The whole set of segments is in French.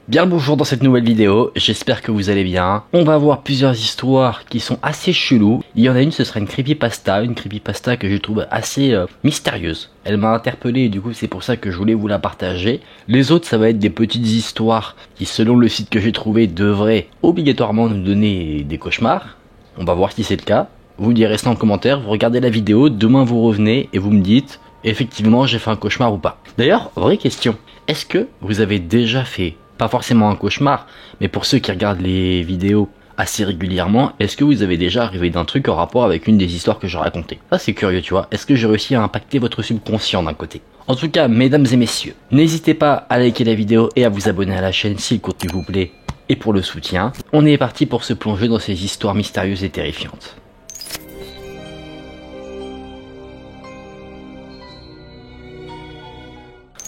Bien le bonjour dans cette nouvelle vidéo, j'espère que vous allez bien. On va voir plusieurs histoires qui sont assez cheloues. Il y en a une, ce sera une creepypasta que je trouve assez mystérieuse. Elle m'a interpellé et du coup c'est pour ça que je voulais vous la partager. Les autres, ça va être des petites histoires qui, selon le site que j'ai trouvé, devraient obligatoirement nous donner des cauchemars. On va voir si c'est le cas. Vous direz ça en commentaire, vous regardez la vidéo, demain vous revenez et vous me dites effectivement j'ai fait un cauchemar ou pas. D'ailleurs, vraie question, est-ce que vous avez déjà fait, pas forcément un cauchemar, mais pour ceux qui regardent les vidéos assez régulièrement, est-ce que vous avez déjà rêvé d'un truc en rapport avec une des histoires que j'ai racontées? Ça c'est curieux, tu vois, est-ce que j'ai réussi à impacter votre subconscient d'un côté? En tout cas, mesdames et messieurs, n'hésitez pas à liker la vidéo et à vous abonner à la chaîne si le contenu vous plaît et pour le soutien. On est parti pour se plonger dans ces histoires mystérieuses et terrifiantes.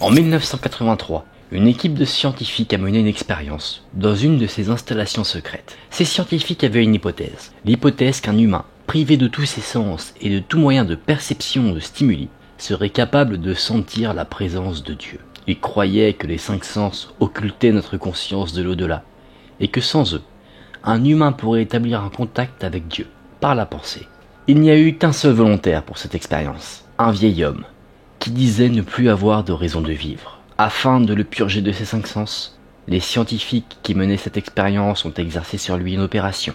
En 1983, une équipe de scientifiques a mené une expérience dans une de ces installations secrètes. Ces scientifiques avaient une hypothèse. L'hypothèse qu'un humain, privé de tous ses sens et de tout moyen de perception ou de stimuli, serait capable de sentir la présence de Dieu. Ils croyaient que les 5 sens occultaient notre conscience de l'au-delà, et que sans eux, un humain pourrait établir un contact avec Dieu, par la pensée. Il n'y a eu qu'un seul volontaire pour cette expérience, un vieil homme, qui disait ne plus avoir de raison de vivre. Afin de le purger de ses 5 sens, les scientifiques qui menaient cette expérience ont exercé sur lui une opération.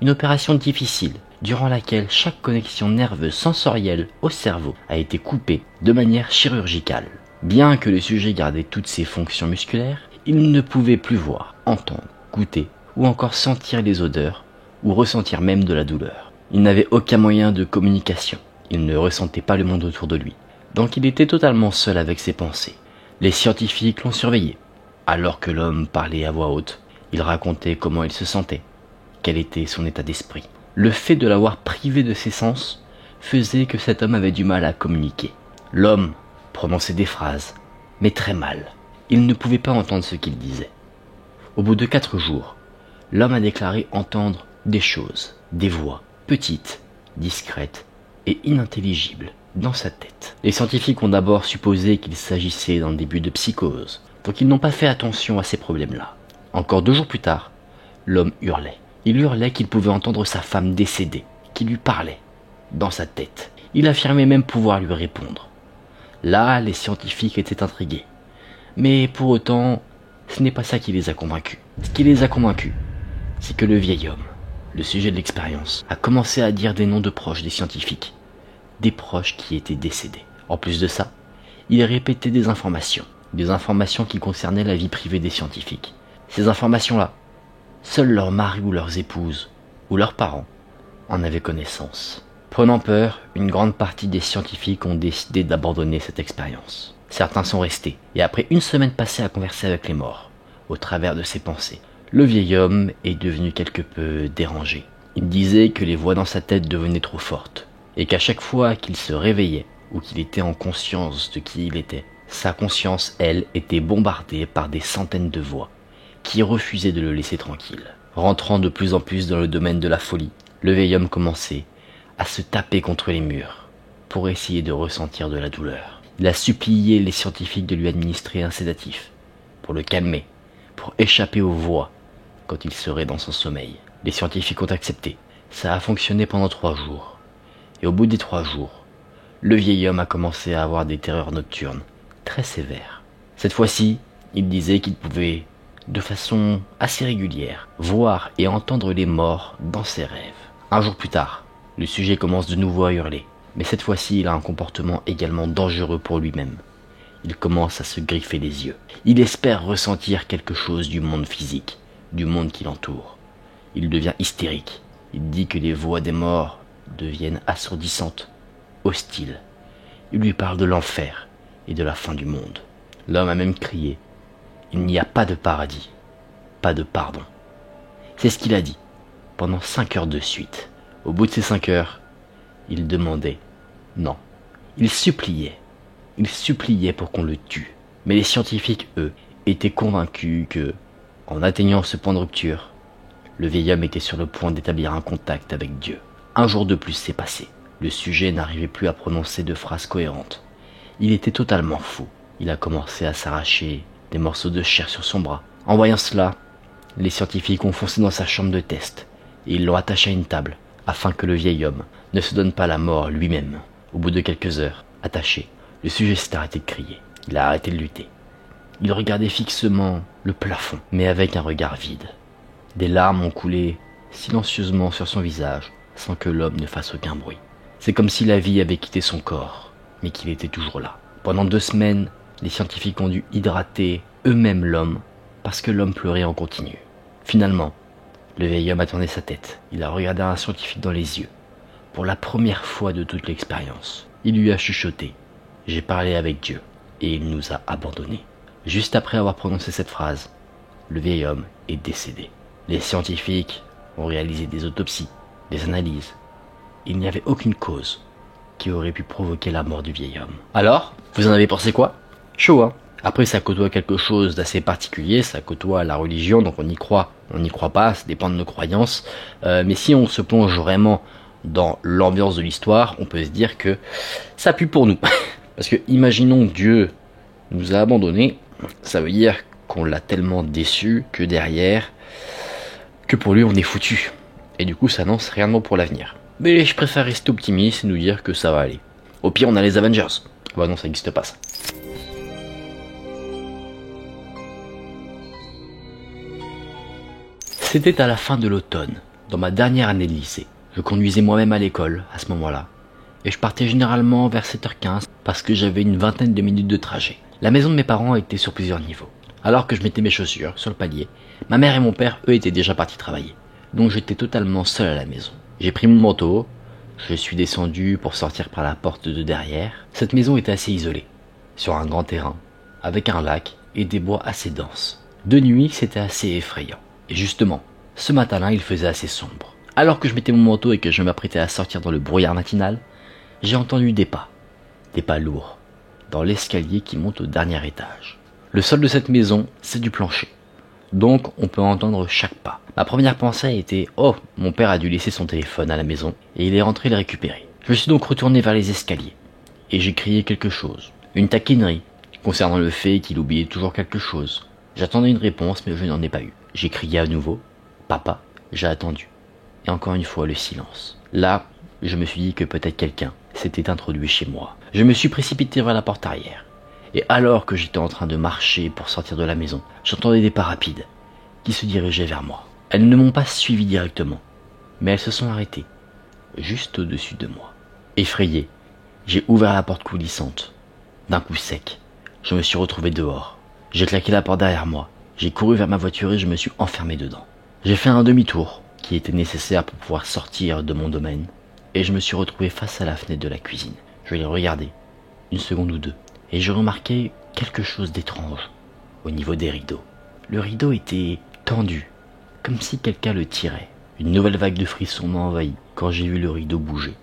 Une opération difficile, durant laquelle chaque connexion nerveuse sensorielle au cerveau a été coupée de manière chirurgicale. Bien que le sujet gardait toutes ses fonctions musculaires, il ne pouvait plus voir, entendre, goûter ou encore sentir les odeurs ou ressentir même de la douleur. Il n'avait aucun moyen de communication, il ne ressentait pas le monde autour de lui. Donc il était totalement seul avec ses pensées. Les scientifiques l'ont surveillé. Alors que l'homme parlait à voix haute, il racontait comment il se sentait, quel était son état d'esprit. Le fait de l'avoir privé de ses sens faisait que cet homme avait du mal à communiquer. L'homme prononçait des phrases, mais très mal. Il ne pouvait pas entendre ce qu'il disait. Au bout de 4 jours, l'homme a déclaré entendre des choses, des voix, petites, discrètes et inintelligibles, dans sa tête. Les scientifiques ont d'abord supposé qu'il s'agissait d'un début de psychose, donc ils n'ont pas fait attention à ces problèmes-là. Encore 2 jours plus tard, l'homme hurlait. Il hurlait qu'il pouvait entendre sa femme décédée, qui lui parlait, dans sa tête. Il affirmait même pouvoir lui répondre. Là, les scientifiques étaient intrigués. Mais pour autant, ce n'est pas ça qui les a convaincus. Ce qui les a convaincus, c'est que le vieil homme, le sujet de l'expérience, a commencé à dire des noms de proches des scientifiques. Des proches qui étaient décédés. En plus de ça, il répétait des informations qui concernaient la vie privée des scientifiques. Ces informations-là, seuls leurs maris ou leurs épouses, ou leurs parents, en avaient connaissance. Prenant peur, une grande partie des scientifiques ont décidé d'abandonner cette expérience. Certains sont restés, et après 1 semaine passée à converser avec les morts, au travers de ses pensées, le vieil homme est devenu quelque peu dérangé. Il disait que les voix dans sa tête devenaient trop fortes, et qu'à chaque fois qu'il se réveillait ou qu'il était en conscience de qui il était, sa conscience, elle, était bombardée par des centaines de voix qui refusaient de le laisser tranquille. Rentrant de plus en plus dans le domaine de la folie, le vieil homme commençait à se taper contre les murs pour essayer de ressentir de la douleur. Il a supplié les scientifiques de lui administrer un sédatif pour le calmer, pour échapper aux voix quand il serait dans son sommeil. Les scientifiques ont accepté. Ça a fonctionné pendant 3 jours. Et au bout des 3 jours, le vieil homme a commencé à avoir des terreurs nocturnes très sévères. Cette fois-ci, il disait qu'il pouvait, de façon assez régulière, voir et entendre les morts dans ses rêves. 1 jour plus tard, le sujet commence de nouveau à hurler, mais cette fois-ci, il a un comportement également dangereux pour lui-même. Il commence à se griffer les yeux. Il espère ressentir quelque chose du monde physique, du monde qui l'entoure. Il devient hystérique. Il dit que les voix des morts deviennent assourdissantes, hostiles. Il lui parle de l'enfer et de la fin du monde. L'homme a même crié « Il n'y a pas de paradis, pas de pardon ». C'est ce qu'il a dit pendant 5 heures de suite. Au bout de ces 5 heures, il demandait « Non ». Il suppliait pour qu'on le tue. Mais les scientifiques, eux, étaient convaincus que, en atteignant ce point de rupture, le vieil homme était sur le point d'établir un contact avec Dieu. 1 jour de plus s'est passé. Le sujet n'arrivait plus à prononcer de phrases cohérentes. Il était totalement fou. Il a commencé à s'arracher des morceaux de chair sur son bras. En voyant cela, les scientifiques ont foncé dans sa chambre de test et ils l'ont attaché à une table afin que le vieil homme ne se donne pas la mort lui-même. Au bout de quelques heures, attaché, le sujet s'est arrêté de crier. Il a arrêté de lutter. Il regardait fixement le plafond, mais avec un regard vide. Des larmes ont coulé silencieusement sur son visage, sans que l'homme ne fasse aucun bruit. C'est comme si la vie avait quitté son corps, mais qu'il était toujours là. Pendant 2 semaines, les scientifiques ont dû hydrater eux-mêmes l'homme, parce que l'homme pleurait en continu. Finalement, le vieil homme a tourné sa tête. Il a regardé un scientifique dans les yeux. Pour la première fois de toute l'expérience, il lui a chuchoté « J'ai parlé avec Dieu, et il nous a abandonnés. » Juste après avoir prononcé cette phrase, le vieil homme est décédé. Les scientifiques ont réalisé des autopsies, des analyses. Il n'y avait aucune cause qui aurait pu provoquer la mort du vieil homme. Alors, vous en avez pensé quoi? Chaud, hein? Après, ça côtoie quelque chose d'assez particulier, ça côtoie la religion, donc on n'y croit pas, ça dépend de nos croyances. Mais si on se plonge vraiment dans l'ambiance de l'histoire, on peut se dire que ça pue pour nous. Parce que imaginons que Dieu nous a abandonnés, ça veut dire qu'on l'a tellement déçu que derrière, que pour lui on est foutu. Et du coup ça n'annonce rien de bon pour l'avenir. Mais je préfère rester optimiste et nous dire que ça va aller. Au pire on a les Avengers. Bah non, ça n'existe pas ça. C'était à la fin de l'automne, dans ma dernière année de lycée. Je conduisais moi-même à l'école à ce moment-là. Et je partais généralement vers 7h15 parce que j'avais une vingtaine de minutes de trajet. La maison de mes parents était sur plusieurs niveaux. Alors que je mettais mes chaussures sur le palier, ma mère et mon père, eux, étaient déjà partis travailler. Donc j'étais totalement seul à la maison. J'ai pris mon manteau, je suis descendu pour sortir par la porte de derrière. Cette maison était assez isolée, sur un grand terrain, avec un lac et des bois assez denses. De nuit, c'était assez effrayant. Et justement, ce matin-là, il faisait assez sombre. Alors que je mettais mon manteau et que je m'apprêtais à sortir dans le brouillard matinal, j'ai entendu des pas lourds, dans l'escalier qui monte au dernier étage. Le sol de cette maison, c'est du plancher. Donc, on peut entendre chaque pas. Ma première pensée a été « Oh, mon père a dû laisser son téléphone à la maison et il est rentré le récupérer. » Je suis donc retourné vers les escaliers et j'ai crié quelque chose. Une taquinerie concernant le fait qu'il oubliait toujours quelque chose. J'attendais une réponse mais je n'en ai pas eu. J'ai crié à nouveau « Papa ?» J'ai attendu. Et encore une fois, le silence. Là, je me suis dit que peut-être quelqu'un s'était introduit chez moi. Je me suis précipité vers la porte arrière. Et alors que j'étais en train de marcher pour sortir de la maison, j'entendais des pas rapides qui se dirigeaient vers moi. Elles ne m'ont pas suivi directement, mais elles se sont arrêtées, juste au-dessus de moi. Effrayé, j'ai ouvert la porte coulissante. D'un coup sec, je me suis retrouvé dehors. J'ai claqué la porte derrière moi. J'ai couru vers ma voiture et je me suis enfermé dedans. J'ai fait un demi-tour qui était nécessaire pour pouvoir sortir de mon domaine et je me suis retrouvé face à la fenêtre de la cuisine. Je l'ai regardé, 1 seconde ou 2, et j'ai remarqué quelque chose d'étrange au niveau des rideaux. Le rideau était tendu, comme si quelqu'un le tirait. Une nouvelle vague de frissons m'a envahi quand j'ai vu le rideau bouger,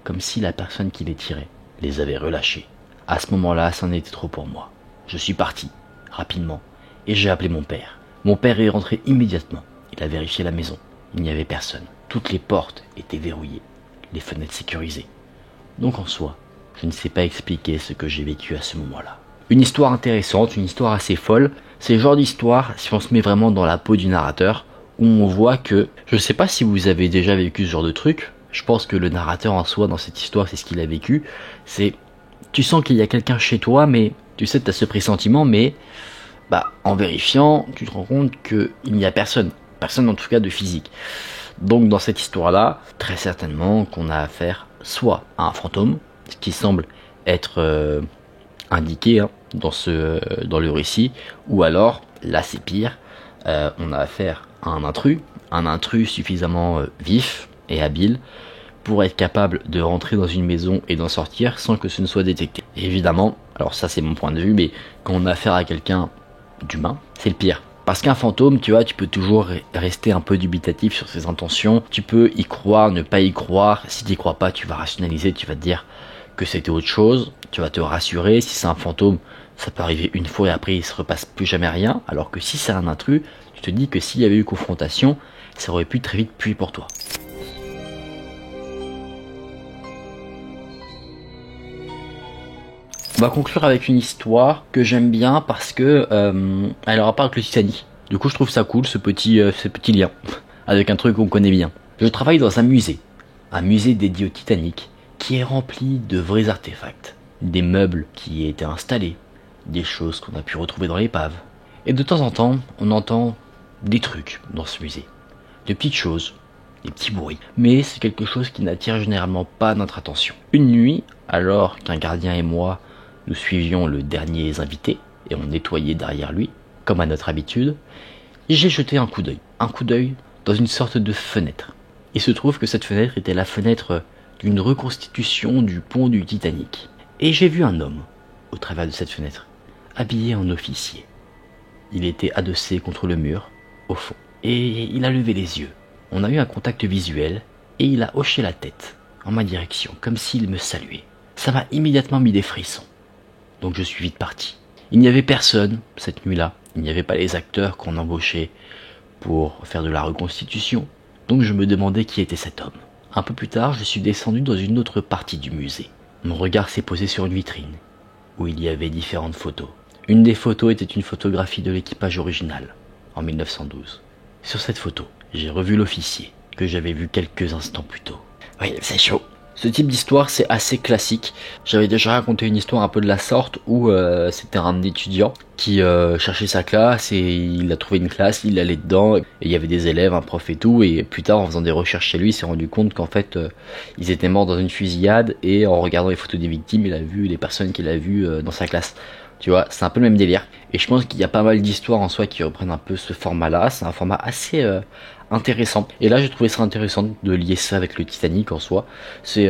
comme si la personne qui les tirait les avait relâchés. À ce moment-là, c'en était trop pour moi. Je suis parti, rapidement, et j'ai appelé mon père. Mon père est rentré immédiatement. Il a vérifié la maison. Il n'y avait personne. Toutes les portes étaient verrouillées, les fenêtres sécurisées. Donc en soi, je ne sais pas expliquer ce que j'ai vécu à ce moment-là. Une histoire intéressante, une histoire assez folle. C'est le genre d'histoire, si on se met vraiment dans la peau du narrateur, où on voit que, je ne sais pas si vous avez déjà vécu ce genre de truc, je pense que le narrateur en soi dans cette histoire, c'est ce qu'il a vécu, c'est, tu sens qu'il y a quelqu'un chez toi, mais tu sais que tu as ce pressentiment, mais en vérifiant, tu te rends compte qu'il n'y a personne en tout cas de physique. Donc dans cette histoire-là, très certainement qu'on a affaire soit à un fantôme, ce qui semble être indiqué dans le récit, ou alors, là c'est pire, on a affaire à un intrus suffisamment vif et habile pour être capable de rentrer dans une maison et d'en sortir sans que ce ne soit détecté. Et évidemment, alors ça c'est mon point de vue, mais quand on a affaire à quelqu'un d'humain, c'est le pire. Parce qu'un fantôme, tu vois, tu peux toujours rester un peu dubitatif sur ses intentions. Tu peux y croire, ne pas y croire. Si tu n'y crois pas, tu vas rationaliser, tu vas te dire que c'était autre chose. Tu vas te rassurer. Si c'est un fantôme, ça peut arriver une fois et après il se repasse plus jamais rien. Alors que si c'est un intrus, tu te dis que s'il y avait eu confrontation, ça aurait pu très vite puer pour toi. va conclure avec une histoire que j'aime bien parce que elle aura pas avec le Titanic. Du coup, je trouve ça cool, ce petit lien avec un truc qu'on connaît bien. Je travaille dans un musée dédié au Titanic, qui est rempli de vrais artefacts, des meubles qui y étaient installés, des choses qu'on a pu retrouver dans l'épave. Et de temps en temps, on entend des trucs dans ce musée, de petites choses, des petits bruits. Mais c'est quelque chose qui n'attire généralement pas notre attention. Une nuit, alors qu'un gardien et moi, nous suivions le dernier invité, et on nettoyait derrière lui, comme à notre habitude, j'ai jeté un coup d'œil dans une sorte de fenêtre. Il se trouve que cette fenêtre était la fenêtre d'une reconstitution du pont du Titanic. Et j'ai vu un homme, au travers de cette fenêtre, habillé en officier. Il était adossé contre le mur, au fond, et il a levé les yeux. On a eu un contact visuel, et il a hoché la tête, en ma direction, comme s'il me saluait. Ça m'a immédiatement mis des frissons. Donc je suis vite parti. Il n'y avait personne, cette nuit-là. Il n'y avait pas les acteurs qu'on embauchait pour faire de la reconstitution. Donc je me demandais qui était cet homme. Un peu plus tard, je suis descendu dans une autre partie du musée. Mon regard s'est posé sur une vitrine, où il y avait différentes photos. Une des photos était une photographie de l'équipage original, en 1912. Sur cette photo, j'ai revu l'officier, que j'avais vu quelques instants plus tôt. Oui, c'est chaud. Ce type d'histoire, c'est assez classique. J'avais déjà raconté une histoire un peu de la sorte où c'était un étudiant qui cherchait sa classe et il a trouvé une classe, il allait dedans et il y avait des élèves, un prof et tout. Et plus tard, en faisant des recherches chez lui, il s'est rendu compte qu'en fait, ils étaient morts dans une fusillade et en regardant les photos des victimes, il a vu les personnes qu'il a vues dans sa classe. Tu vois, c'est un peu le même délire. Et je pense qu'il y a pas mal d'histoires en soi qui reprennent un peu ce format-là. C'est un format assez intéressant. Et là, j'ai trouvé ça intéressant de lier ça avec le Titanic en soi. C'est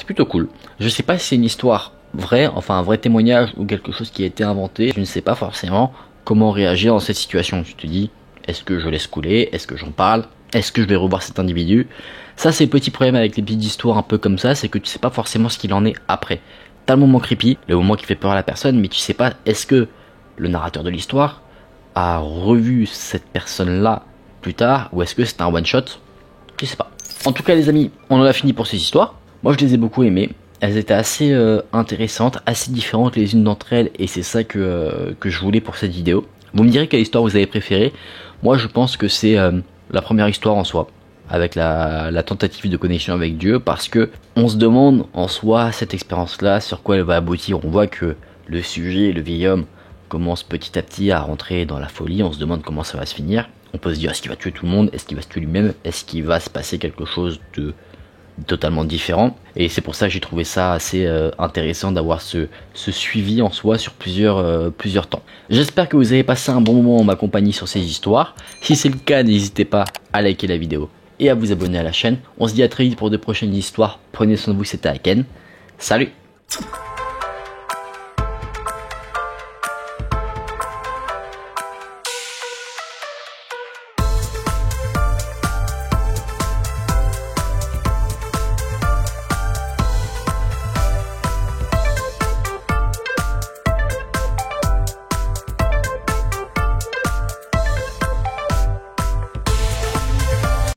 plutôt cool. Je sais pas si c'est une histoire vraie, enfin un vrai témoignage ou quelque chose qui a été inventé. Je ne sais pas forcément comment réagir dans cette situation. Tu te dis, est-ce que je laisse couler? Est-ce que j'en parle? Est-ce que je vais revoir cet individu? Ça, c'est le petit problème avec les petites histoires un peu comme ça, c'est que tu sais pas forcément ce qu'il en est après. T'as le moment creepy, le moment qui fait peur à la personne, mais tu sais pas, est-ce que le narrateur de l'histoire a revu cette personne-là plus tard, ou est-ce que c'est un one-shot? Je sais pas. En tout cas les amis, on en a fini pour ces histoires. Moi je les ai beaucoup aimées. Elles étaient assez intéressantes, assez différentes les unes d'entre elles, et c'est ça que je voulais pour cette vidéo. Vous me direz quelle histoire vous avez préférée. Moi je pense que c'est la première histoire en soi, avec la tentative de connexion avec Dieu, parce que on se demande en soi cette expérience-là, sur quoi elle va aboutir. On voit que le sujet, le vieil homme, commence petit à petit à rentrer dans la folie, on se demande comment ça va se finir. On peut se dire, est-ce qu'il va tuer tout le monde? Est-ce qu'il va se tuer lui-même? Est-ce qu'il va se passer quelque chose de totalement différent? Et c'est pour ça que j'ai trouvé ça assez intéressant d'avoir ce suivi en soi sur plusieurs temps. J'espère que vous avez passé un bon moment en ma compagnie sur ces histoires. Si c'est le cas, n'hésitez pas à liker la vidéo et à vous abonner à la chaîne. On se dit à très vite pour de prochaines histoires. Prenez soin de vous, c'était Aken. Salut!